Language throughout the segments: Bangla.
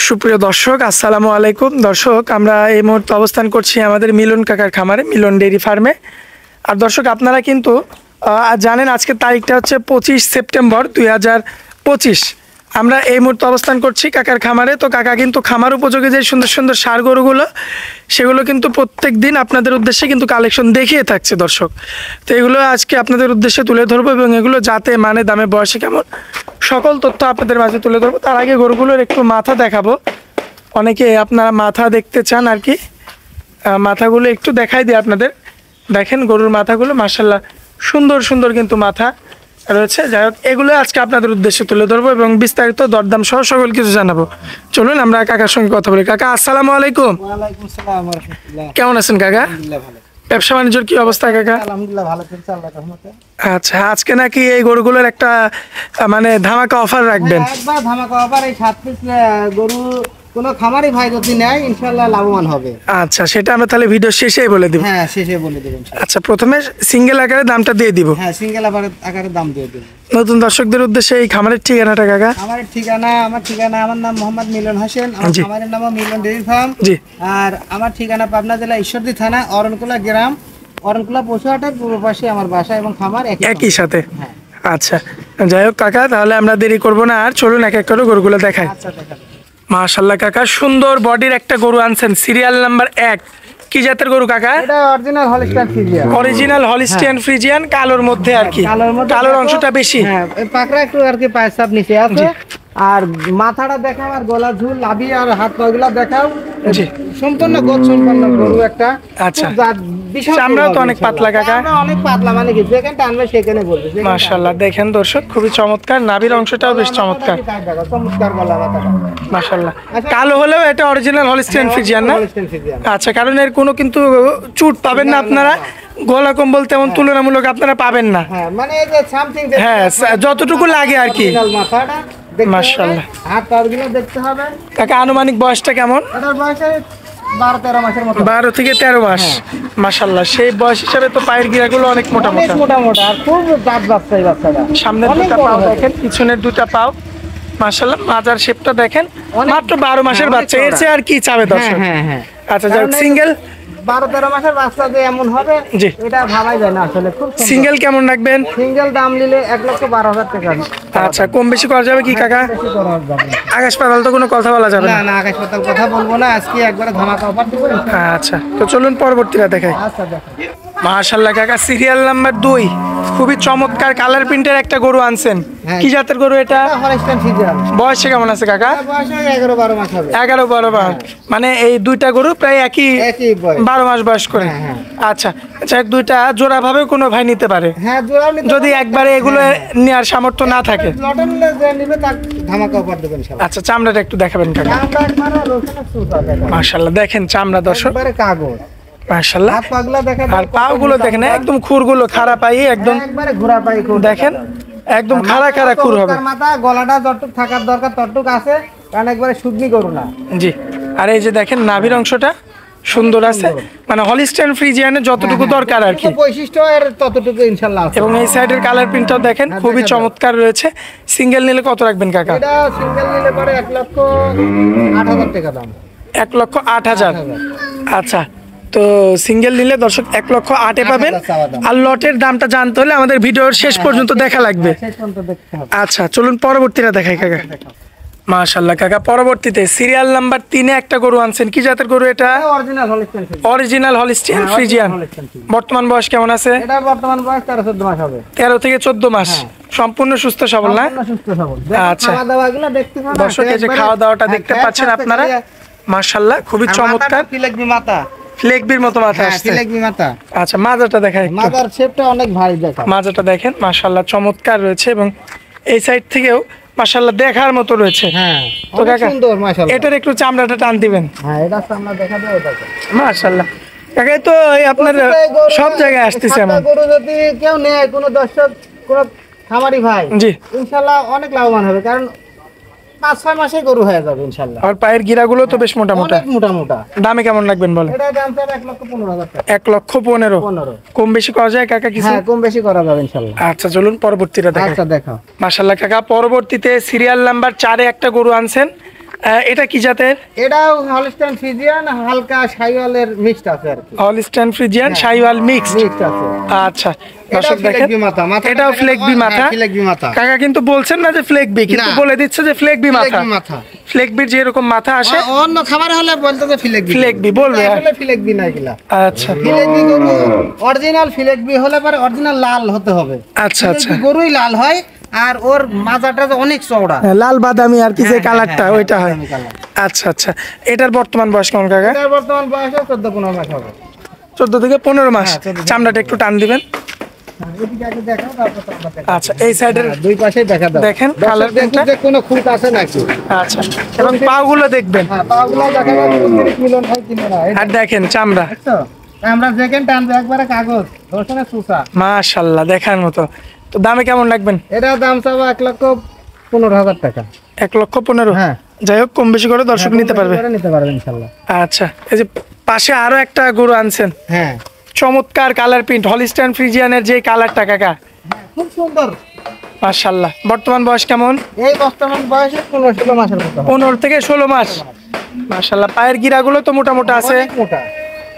সুপ্রিয় দর্শক, আসসালামু আলাইকুম। দর্শক, আমরা এই মুহূর্তে অবস্থান করছি আমাদের মিলন কাকার খামারে, মিলন ডেইরি ফার্মে। আর দর্শক, আপনারা কিন্তু জানেন আজকের তারিখটা হচ্ছে 25 সেপ্টেম্বর 2025। আমরা এই মুহূর্তে অবস্থান করছি কাকার খামারে। তো কাকা কিন্তু খামার উপযোগী যে সুন্দর সুন্দর ষাঁড় গরুগুলো, সেগুলো কিন্তু প্রত্যেক দিন আপনাদের উদ্দেশ্যে কিন্তু কালেকশন দেখিয়ে থাকছে দর্শক। তো এগুলো আজকে আপনাদের উদ্দেশ্যে তুলে ধরবো এবং এগুলো যাতে মানে দামে বয়সে কেমন সকল তথ্য আপনাদের মাঝে তুলে ধরবো। তার আগে গরুগুলোর একটু মাথা দেখাবো। অনেকে আপনারা মাথা দেখতে চান আর কি, মাথাগুলো একটু দেখাই দিই আপনাদের। দেখেন গরুর মাথাগুলো মাশাআল্লাহ সুন্দর সুন্দর কিন্তু মাথা রয়েছে। যাই হোক, এগুলো আজকে আপনাদের উদ্দেশ্যে তুলে ধরবো এবং বিস্তারিত দরদাম সহ সকল কিছু জানাবো। চলুন আমরা কাকার সঙ্গে কথা বলি। কাকা, আসসালামু আলাইকুম। ওয়ালাইকুম আসসালাম ওয়া রাহমাতুল্লাহ। কেমন আছেন কাকা? আলহামদুলিল্লাহ ভালো। ব্যবসা বাণিজ্যের কি অবস্থা কাকা? আলহামদুলিল্লাহ ভালো চলছে আল্লাহর রহমতে। আচ্ছা, আজকে নাকি এই গরুগুলোর একটা মানে ধামাকা অফার রাখবেন? একবার ধামাকা অফার, এই 7 পিস গরু কোন খামারি ভাই যদি নেয় ইনশাআল্লাহ লাভবান হবে। আচ্ছা, সেটা আমরা তাহলে ভিডিও শেষেই বলে দিব। হ্যাঁ, শেষে বলে দেব ইনশাআল্লাহ। আচ্ছা, প্রথমে সিঙ্গেল আকারে দামটা দিয়ে দিব। হ্যাঁ, সিঙ্গেল আকারে দাম দিয়ে দেব। নতুন দর্শকদের উদ্দেশ্যে এই খামারের ঠিকানাটা কাকা? আমার ঠিকানা আমার নাম মোহাম্মদ মিলন হোসেন। আমার জি। খামারের নাম মিলন ডেইরি ফার্ম। জি। আর আমার ঠিকানা পাবনা জেলা ঈশ্বরদী থানা অরণকুলা গ্রাম, অরণকুলা পশুহাটের পূর্ব পাশে আমার বাসা এবং খামার একই সাথে। হ্যাঁ। আচ্ছা, যাই হোক কাকা, তাহলে আমরা দেরি করব না আর, চলুন এক এক করে গরুগুলো দেখাই। আচ্ছা দেখা মাশাআল্লাহ কাকা, সুন্দর বডির একটা গরু আনছেন, সিরিয়াল নাম্বার 1। কি জাতের গরু কাকা? এটা original Holstein Friesian. Original Holstein Friesian, কালোর মধ্যে আর কি। কালোর অংশটা বেশি। হ্যাঁ, এই পাকড়া একটু আর কি পায়ের চাপ নিচে আছে। আর মাথাটা দেখাও, আর গলা ঝুল, লাভি আর হাত পাগুলা দেখাও। জি। সম্পূর্ণ গোছ সম্পন্ন গরু একটা। আচ্ছা। খুব বিশাল চামড়াও তো গরু অনেক ইনশাআল্লাহ। পাতলা কাকা। চামড়া অনেক পাতলা, মানে কি যেখানে টানবে সেখানে বলবে। মাশাআল্লাহ, দেখেন দর্শক, খুবই চমৎকার। নাভির অংশটাও বেশ চমৎকার। চমৎকার গলা মাথাটা। মাশাআল্লাহ, কালো হলেও এটা অরিজিনাল হলিস্টিয়ান ফ্রিজিয়ান না? Holstein Friesian. আচ্ছা, কারণ এর কোনো কিন্তু চুট পাবেন না আপনারা, গলা কম্বল তেমন তুলনামূলক আপনারা পাবেন না। হ্যাঁ, মানে এই যে সামথিং হ্যাঁ, যতটুকু লাগে আর কি। মাথাটা মাশাআল্লাহ। হাত পাগুলো দেখতে হবে। কাকা, আনুমানিক বয়সটা কেমন? এটার বয়স 12-13 মাসের মতো। 12 থেকে 13 মাস। মাশাআল্লাহ, সেই বয়স হিসাবে তো পায়ের গিরাগুলো অনেক মোটা অনেক মোটা। মোটা আর খুব দাঁত বাচ্চা এই বাচ্চাটা। সামনের অনেক দুটো বড় পাও হয়েছে। দেখেন, পিছনের দুটো পাও মাশাআল্লাহ, মাজার শেপটা দেখেন। অনেক- মাত্র 12 মাসের অনেক বাচ্চা, এর চওড়া। চেয়ে আর কি চাবে দর্শক? হ্যাঁ। আচ্ছা, যাক, কারণ এই সিঙ্গেল 12-13 মাসের বাচ্চা যে এমন হবে, জি। এটা ভাবাই যায় না আসলে। খুব সিঙ্গেল কেমন রাখবেন? সিঙ্গেল দাম নিলে 1,12,000 টাকা। আচ্ছা, কম বেশি করা যাবে কি কাকা? বেশি করা যাবে না। আকাশ পাতাল তো কোনো কথা বলা যাবে না না। না, আকাশ পাতাল কথা বলবো না, আজকে একবারে ধামাকা অফার দিব। আচ্ছা, তো চলুন পরবর্তীটা দেখাই। আচ্ছা দেখো, মাশাআল্লাহ কাকা, সিরিয়াল নাম্বার 2, খুবই চমৎকার কালার প্রিন্টের একটা গরু আনছেন। হ্যাঁ। কি জাতের গরু এটা? Holstein Friesian. বয়সে কেমন আছে কাকা? বয়স 11-12 মাস হবে। 11-12 মাস। মানে এই দুইটা গরু প্রায় একই একই বয়স। 12 মাস বয়স করে। হ্যাঁ। আচ্ছা, যাক, দুইটা জোড়া ভাবে কোনো ভাই নিতে পারে হ্যাঁ, জোড়াও নিতে যদি পারবে। একবারে এগুলো নেওয়ার সামর্থ্য না থাকে। লটন নিলে যে নিবে তার ধামাকা অফার দেবেন ইনশাআল্লাহ। আচ্ছা, চামড়াটা একটু দেখাবেন কাকা? দামটা একবারে রসুনের সুদ হবে। মাশাআল্লাহ, দেখেন চামড়া দর্শক, একবারে কাগজ। মাশাআল্লাহ। হাত পাগলা দেখেন। আর পাও গুলো দেখেন, একদম খুরগুলো খাড়া পাই, একদম একবারে ঘোরা পাই খুব। দেখেন, একদম খাড়া খাড়া খুর হবে। তার মাথা গলাটা যতটুক থাকার দরকার ততটুক আছে, কারণ একবারে শুকনি করু না। জি। আর এই যে দেখেন নাভির অংশটা সুন্দর আছে, মানে হলিস্টাইন ফ্রিজিয়ানের যতটুকু দরকার আর কি। তো বৈশিষ্ট্য এর ততটুকু ইনশাআল্লাহ আছে। এবং এই সাইডের কালার প্রিন্টটাও দেখেন, খুবই চমৎকার রয়েছে। সিঙ্গেল নিলে কত রাখবেন কাকা? এটা সিঙ্গেল নিলে পরে 1,08,000 টাকা দাম। 1,08,000। আচ্ছা, তো সিঙ্গেল নিলে দর্শক 1,08,000 পাবেন। 8,000 চাওয়া দাম। আর লটের দামটা জানতে হলে আমাদের ভিডিওর শেষ পর্যন্ত দেখা লাগবে। শেষ পর্যন্ত দেখতে হবে। আচ্ছা, চলুন পরবর্তীটা দেখাই কাকা। মাশাআল্লাহ কাকা, পরবর্তীতে সিরিয়াল নাম্বার 3 একটা গরু আনছেন। কি জাতের গরু এটা? এটা original Holstein Friesian. Original Holstein হ্যাঁ, ফ্রিজিয়ান। original Holstein Friesian। বর্তমান বয়স কেমন আছে? এটা বর্তমান বয়স 13-14 মাস হবে। 13 থেকে 14 মাস। সম্পূর্ণ সুস্থ সবল না? সম্পূর্ণ সুস্থ সবল। আচ্ছা। খাওয়া দাওয়াগুলো দেখতে পাবেন। দর্শক, এই যে খাওয়া দাওয়াটা দেখতে পাচ্ছেন আপনারা, মাশাআল্লাহ, খুবই চমৎকার। ফিলেকবি মাথা। ফ্লেকবির মতো মাথা হ্যাঁ, আসছে। ফিলেকবি মাথা। আচ্ছা, মাজাটা দেখাই একটু। মাথার শেপটা অনেক ভারী দেখা। মাজাটা দেখেন, মাশাআল্লাহ চমৎকার রয়েছে এবং এই সাইড থেকেও মাশাআল্লাহ দেখার মতো রয়েছে। হ্যাঁ, তো অনেক কাকা, সুন্দর মাশাআল্লাহ। এটার একটু চামড়াটা টান দিবেন। হ্যাঁ, এটা সামনে দেখা দাও এটাকে। মাশাআল্লাহ কাকা, এই তো এই আপনার সব জায়গায় আসতেছে সাতটা এমন। গরু যদি কেউ নেয়, কোনো দর্শক, কোনো খামারি ভাই, জি। ইনশাআল্লাহ অনেক লাভবান হবে, কারণ 5-6 মাসে গরু হয়ে যাবে ইনশাআল্লাহ। আর পায়ের গিরাগুলো তো বেশ মোটা মোটা। অনেক মোটা মোটা। দামে কেমন রাখবেন বলেন? এটা দাম চাবে 1,15,000 টাকা। 1,15,000। 15। কম বেশি করা যায় কাকা কিছু? হ্যাঁ, কম বেশি করা যাবে ইনশাআল্লাহ। আচ্ছা, চলুন পরবর্তীটা দেখাই। আচ্ছা দেখো। মাশাআল্লাহ কাকা, পরবর্তীতে সিরিয়াল নাম্বার 4 একটা গরু আনছেন। এটা কি জাতের? এটাও হলস্টাইন ফ্রিজিয়ান হালকা শাইওয়ালের মিক্সড আছে আর কি। হলস্টাইন ফ্রিজিয়ান হ্যাঁ, শাইওয়াল মিক্সড। মিক্সড আছে। আচ্ছা দর্শক দেখেন, ফ্লেগবি মাথা, এটাও ফ্লেগবি মাথা। ফ্লেগবি মাথা। কাকা কিন্তু বলছেন না যে ফ্লেগবি, কিন্তু না। বলে দিচ্ছে যে ফ্লেগবি মাথা। ফ্লেগবি মাথা। ফ্লেগবির যে এরকম মাথা আসে, অন্য খামারে হলে বলতো যে ফ্লেগবি। ফ্লেগবি বলবে। আসলে ফ্লেগবি না এগুলা। আচ্ছা ফ্লেগবি গরু অরিজিনাল ফ্লেগবি হলে পরে অরিজিনাল লাল হতে হবে। আচ্ছা আচ্ছা। ফ্লেগবি গরুই লাল হয়, আর ওর মাজাটা যে অনেক চওড়া। লাল বাদামি আর কি যে হ্যাঁ, কালারটা হ্যাঁ, ওইটা হয়। বাদামি কালার। আচ্ছা আচ্ছা। এটার বর্তমান বয়স কেমন কাকা? এটার বর্তমান বয়স 14-15 মাস হবে। 14 থেকে 15 মাস। হ্যাঁ, 14 থেকে চামড়াটা একটু টান দিবেন। এদিকে আগে দেখাও, তারপর তোমরা দেখাও। আচ্ছা এই সাইডের দুই পাশেই দেখা দাও। দেখেন, দর্শক কালার দেখুন প্রিন্টটা। যে কোনো খুঁত আছে নাকি। আচ্ছা, এবং পাগুলো দেখবেন। হ্যাঁ, পাগুলো দেখা যাবে 29 মিলন হয় কিনা না। আর দেখেন চামড়া, দেখছো? আমরা যেখানে টানবো একবারে কাগজ, দর্শনে সুসা। মাশাআল্লাহ দেখার মতো। তো দামে কেমন রাখবেন? এটা দাম চাবো 1,15,000 টাকা। 1,15,000। হ্যাঁ। যাই হোক, কম বেশি করে দর্শক নিতে পারবে। নিতে পারবে ইনশাআল্লাহ। আচ্ছা, এই যে পাশে আরো একটা গরু আনছেন, হ্যাঁ, চমৎকার কালার প্রিন্ট, হলিস্টাইন ফ্রিজিয়ানের যে কালারটা কাকা, খুব সুন্দর। মাশাআল্লাহ। বর্তমান বয়স কেমন? এই বর্তমান বয়সে 15-16 মাসের মতো হবে। 15 থেকে 16 মাস। মাশাআল্লাহ। পায়ের গিরাগুলো তো মোটামুটি আছে। অনেক মোটা।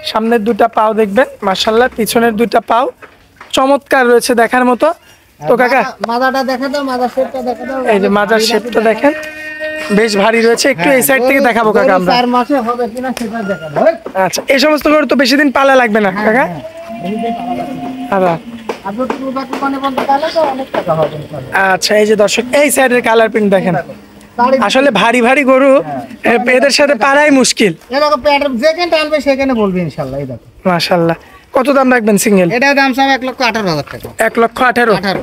সামনের দুটা পাও দেখবেন মাশাআল্লাহ, পিছনের দুইটা পাও চমৎকার রয়েছে দেখার মতো। তো কাকা মাজাটা দেখা দাও, মাজার শেপটা দেখা দাও। এই যে মাজার শেপটা দেখেন, বেশ ভারী রয়েছে। একটু এই সাইড থেকে দেখাবো কাকা আমরা। 4 মাসে হবে কিনা সেটা দেখা দাও। আচ্ছা, এই সমস্ত গরু তো বেশি দিন পালা লাগবে না কাকা। আবার আর যদি রুবাকে মানে বলতে তাহলে তো অনেক টাকা হবে ইনশাআল্লাহ। আচ্ছা, এই যে দর্শক এই সাইডের কালার প্রিন্ট দেখেন, তাড়ি আসলে ভারী ভারী গরু এদের সাথে পারাই মুশকিল। এরকম প্যাটার্ন যেখানে টানবে সেখানে বলবে ইনশাআল্লাহ। এই দেখো, মাশাআল্লাহ। কত দাম রাখবেন সিঙ্গেল? এটা দাম সব 1,18,000 টাকা। 1,18,000। 18।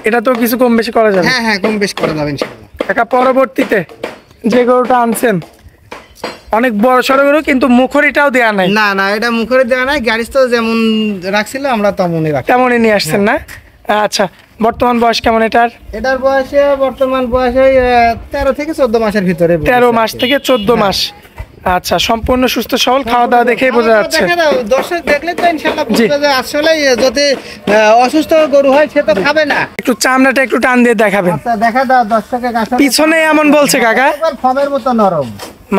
এটা তো কিছু কম বেশি করা যাবে হ্যাঁ হ্যাঁ, কম বেশ করে যাবে ইনশাআল্লাহ। কাকা। পরবর্তীতে যে গরুটা আনছেন অনেক বড় সড়ো গরু, কিন্তু মুখরিটাও দেয়া নাই, না না, এটা মুখরে দেওয়া নাই। গাড়ি তো যেমন রাখছিল আমরা তেমনই রাখি। তেমনই নিয়ে আসছেন না? আচ্ছা, বর্তমান বয়স কেমন এটার? এটার বয়সে বর্তমান বয়সে 13 থেকে 14 মাসের ভিতরে। 13 মাস থেকে 14 মাস। আচ্ছা, সম্পূর্ণ সুস্থ সবল, খাওয়া দাওয়া দেখেই বোঝা যাচ্ছে। দেখা দাও, দর্শক দেখলে তো ইনশাআল্লাহ জি। বুঝবে যে আসলে যদি অসুস্থ গরু হয় সে তো খাবে না। একটু চামড়াটা একটু টান দিয়ে দেখাবেন। আচ্ছা, দেখা দাও দর্শকের কাছে। পিছনে এমন বলছে কাকা, ফমের মতো নরম।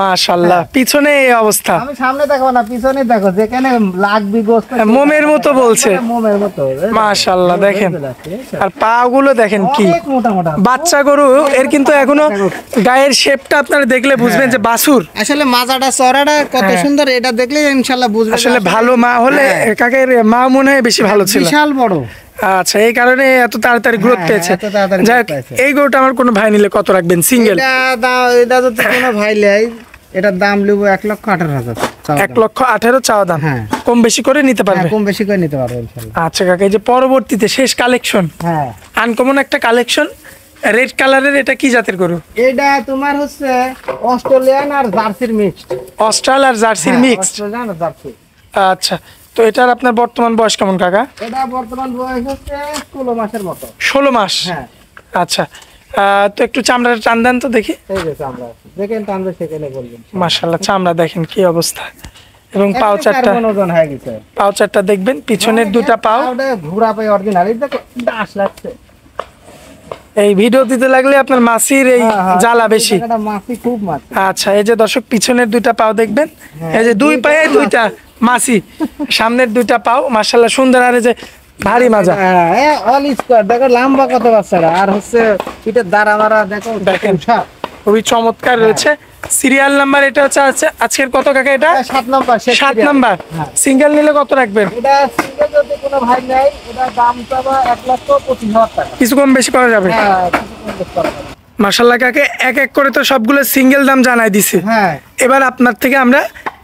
মাশাআল্লাহ। পিছনে এই অবস্থা, আমি সামনে দেখো না, পিছনে দেখো, যেখানে লাগবি গোস্ত মোমের মতো বলছে। মোমের মতো। মাশাআল্লাহ দেখেন, আর পা গুলো দেখেন কি অনেক মোটা মোটা। বাচ্চা গরু। এর কিন্তু এখনো গায়ের শেপটা আপনারা দেখলে বুঝবেন যে বাছুর। আসলে মাজাটা চড়াটা কত হ্যাঁ। সুন্দর, এটা দেখলে ইনশাআল্লাহ বুঝবে যে আসলে ভালো মা হলে হ্যাঁ। কাকের মা মনে হয় বেশি ভালো ছিল। বিশাল বড়। আচ্ছা, এই কারণে এত তাড়াতাড়ি গ্রোথ হ্যাঁ, পেয়েছে। এত তাড়াতাড়ি যাই growth হোক, পেয়েছে। এই গরুটা আমার কোনো ভাই নিলে কত রাখবেন সিঙ্গেল? এটা যদি কোনো ভাই লেয়, এটার দাম লিব 1,18,000। 1,18,000 চাওয়া দাম। হ্যাঁ। কম বেশি করে নিতে পারবে। কম বেশি করে নিতে পারবে ইনশাআল্লাহ। আচ্ছা কাকা, এই যে পরবর্তীতে শেষ কালেকশন, হ্যাঁ, আনকমন একটা কালেকশন, রেড কালারের। এটা কি জাতের গরু? এটা তোমার হচ্ছে অস্ট্রেলিয়ান আর জার্সির মিক্সড। অস্ট্রাল আর জার্সির মিক্সড। অস্ট্রেলিয়ান আর জার্সি। আচ্ছা, তো এটার আপনার বর্তমান বয়স কেমন কাকা? এটা বর্তমান বয়স হচ্ছে 16 মাসের মতো। 16 মাস। হ্যাঁ, আচ্ছা, তো একটু চামড়াটা টান দেন তো দেখি। এই যে আমরা যেখানে টানবে সেখানে বলবেন। মাশাআল্লাহ, চামড়া দেখেন কি অবস্থা, এবং একটা পাউচারটা, কার্বন ওজন হয়ে গেছে। পাউচারটা দেখবেন, পিছনের দুটা পাও। ওটা ঘোরা পাই অরিজিনাল। এই দেখো দাস লাগছে। এই ভিডিও দিতে লাগলে আপনার মাছির এই জ্বালা বেশি। এটা মাছি, খুব মাছি। আচ্ছা, এই যে দর্শক পিছনের দুইটা পাও দেখবেন, এই যে দুই পায়ে দুইটা মাছি, সামনের দুইটা পাও মাশাআল্লাহ সুন্দর। আর এই যে ভারী মাজা হ্যাঁ, অল স্কোয়ার দেখো, লম্বা কত বাচ্চারা। আর হচ্ছে পিঠের দাঁড়া মারা দেখো, দেখেন। উঠা। খুবই চমৎকার রয়েছে। সিরিয়াল নাম্বার এটা হচ্ছে আজকের কত কাকা? এটা 7 নাম্বার। 7 নাম্বার। হ্যাঁ। সিঙ্গেল নিলে কত রাখবেন? এটা সিঙ্গেল যদি কোনো ভাই নেয়, এটা দাম চাবা 1,25,000 টাকা। কিছু কম বেশি করা যাবে? হ্যাঁ, কিছু কম বেশি করা যাবে। মাশাআল্লাহ কাকে এক এক করে তো সবগুলো সিঙ্গেল দাম জানাই দিছি। হ্যাঁ, এবার আপনার থেকে আমরা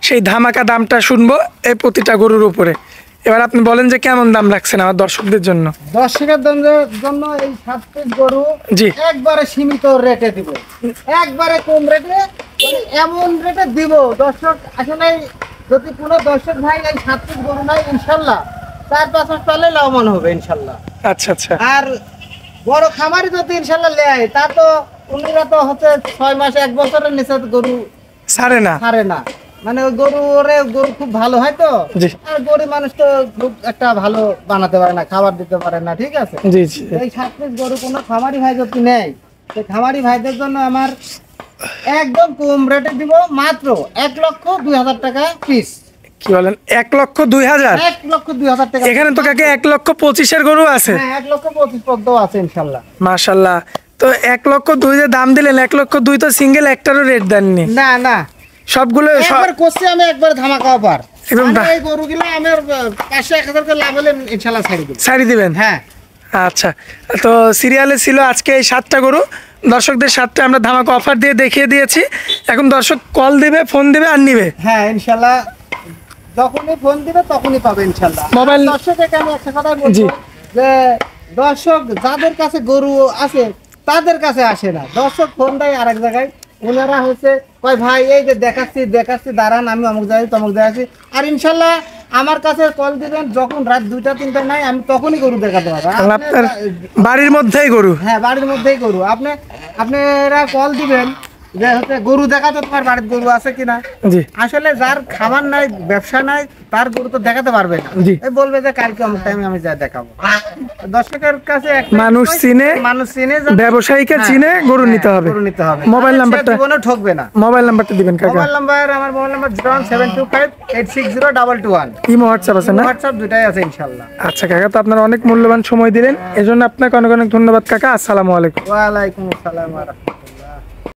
সেই ধামাকা দামটা শুনবো এই প্রতিটা গরুর উপরে। এবার আপনি বলেন যে কেমন দাম রাখছেন আমার দর্শকদের জন্য। দর্শকের জন্য এই 7 পিস গরু জি। একবারে সীমিত রেটে দিব, একবারে কম রেটে, মানে এমন রেটে দিব দর্শক। আসলে যদি কোনো দর্শক ভাই এই 7 পিস গরু নাই, ইনশাল্লাহ 4-5 মাস পালে লাভবান হবে ইনশাল্লাহ। আচ্ছা আচ্ছা। আর বড় খামারি যদি ইনশাল্লাহ নেয়, তা তো উনিরা তো হচ্ছে 6 মাস 1 বছরের নিচে গরু ছাড়ে না। ছাড়ে না। মানে ওই গরু খুব ভালো হয় তো। জি। আর গরিব মানুষ তো খুব একটা ভালো বানাতে পারে না, খাবার দিতে পারে না, ঠিক আছে। জি জি। এই 7 পিস গরু কোনো খামারি ভাই যদি নেয়, সেই খামারি ভাইদের জন্য আমার একদম কম রেটে দিব, মাত্র 1,02,000 টাকা পিস। কি বলেন, 1,02,000? 1,02,000 টাকা। এখানে তো কাকে 1,25,000 গরু আছে। হ্যাঁ, 1,25,000 পর্যন্ত আছে ইনশাল্লাহ। মাশাল্লাহ। তো 1,02,000 যে দাম দিলেন, 1,02,000 তো সিঙ্গেল একটারও রেট দেননি। না না, সবগুলো একবার করছি আমি, একবার ধামাকা অফার। একদম এই গরুগুলো আমার 500-1000 করে লাভ হলে ইনশাল্লাহ ছাড়ি দেব। ছাড়ি দিবেন? হ্যাঁ। আচ্ছা, তো সিরিয়ালে ছিল আজকে এই 7টা গরু, দর্শকদের 7টা আমরা ধামাকা অফার দিয়ে দেখিয়ে দিয়েছি। এখন দর্শক কল দিবে, ফোন দিবে আর নিবে। হ্যাঁ ইনশাল্লাহ, যখনই ফোন দিবে তখনই পাবে ইনশাল্লাহ। মোবাইল দর্শককে আমি একটা কথাই জি। বলবো যে দর্শক যাদের কাছে গরু আছে তাদের কাছে আসে না, দর্শক ফোন দেয় আরেক জায়গায়। ওনারা হচ্ছে কয় ভাই এই যে দেখাচ্ছি দাঁড়ান, আমি অমুক জায়গায় তমুক জায়গায় আছি। আর ইনশাল্লাহ আমার কাছে কল দিবেন যখন রাত 2টা-3টা নাই, আমি তখনই গরু দেখাতে পারবো। আপনার বাড়ির মধ্যেই গরু? হ্যাঁ, বাড়ির মধ্যেই গরু। আপনারা কল দিবেন যে হচ্ছে গরু দেখাতে, তোমার বাড়িতে গরু আছে কিনা। জি আসলে যার খাবার নাই, ব্যবসা নাই, তার গরু তো দেখাতে পারবে না। জি। এই বলবে যে কালকে অমুক টাইমে আমি যা দেখাবো। দর্শকের কাছে মানুষ চিনে, যাতে- ব্যবসায়ীকে হ্যাঁ, চিনে গরু হ্যাঁ, নিতে হবে। গরু নিতে হবে। মোবাইল তাহলে সে নাম্বারটা, জীবনেও ঠকবে না। মোবাইল নাম্বারটা দিবেন কাকা। আমার মোবাইল নাম্বার 01725860221। ইমো হোয়াটসঅ্যাপ আছে না? হোয়াটসঅ্যাপ দুটাই আছে ইনশাল্লাহ। আচ্ছা কাকা, তো আপনার অনেক মূল্যবান সময় দিলেন, এজন্য আপনাকে অনেক অনেক ধন্যবাদ কাকা। আসসালামু আলাইকুম। ওয়ালাইকুম আসসালাম ওয়া রাহমাতুল্লাহ।